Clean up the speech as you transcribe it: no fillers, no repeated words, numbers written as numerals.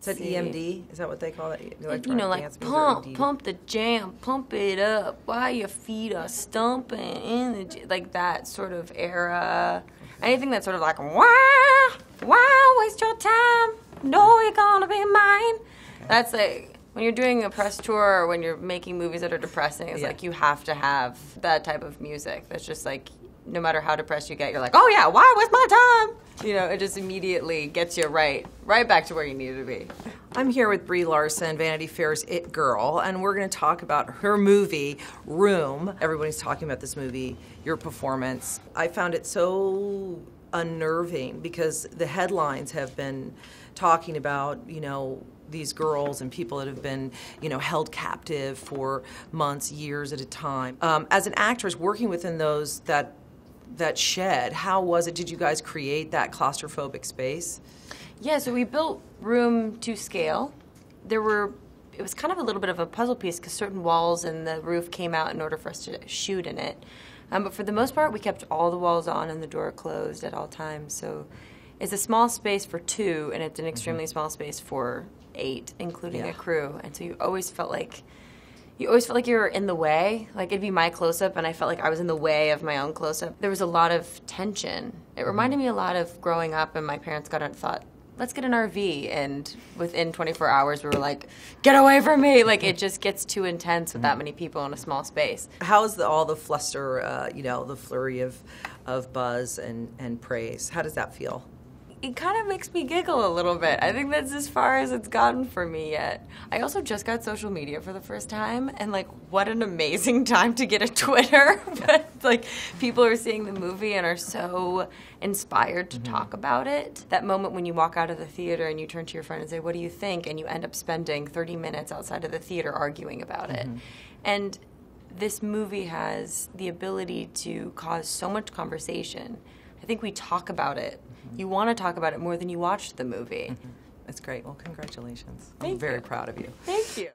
Is that EMD? Is that what they call it? You know, like pump the jam, pump it up while your feet are stumping in the like that sort of era. Anything that's sort of like, wow, waste your time. No, you're gonna be mine. Okay. That's like when you're doing a press tour or when you're making movies that are depressing. It's like you have to have that type of music. That's just like, no matter how depressed you get, you're like, oh yeah, why waste my time? You know, it just immediately gets you right back to where you need to be. I'm here with Brie Larson, Vanity Fair's It Girl, and we're going to talk about her movie, Room. Everybody's talking about this movie, your performance. I found it so unnerving because the headlines have been talking about, you know, these girls and people that have been, you know, held captive for months, years at a time. As an actress working within those that shed, how was it? Did you guys create that claustrophobic space? Yeah, so we built Room to scale. It was kind of a little bit of a puzzle piece because certain walls and the roof came out in order for us to shoot in it. But for the most part, we kept all the walls on and the door closed at all times. So it's a small space for 2, and it's an extremely small space for 8, including a crew. And so you always felt like you were in the way. Like, it'd be my close-up, and I felt like I was in the way of my own close-up. There was a lot of tension. It reminded me a lot of growing up, and my parents got and thought, let's get an RV. And within 24 hours, we were like, get away from me. Like, it just gets too intense with that many people in a small space. How's all the fluster, you know, the flurry of buzz and praise? How does that feel? It kind of makes me giggle a little bit. I think that's as far as it's gotten for me yet. I also just got social media for the first time, and like, what an amazing time to get a Twitter. But like, people are seeing the movie and are so inspired to talk about it. That moment when you walk out of the theater and you turn to your friend and say, what do you think? And you end up spending 30 minutes outside of the theater arguing about it. And this movie has the ability to cause so much conversation. I think we talk about it. You want to talk about it more than you watched the movie. That's great. Well, congratulations. I'm very proud of you. Thank you.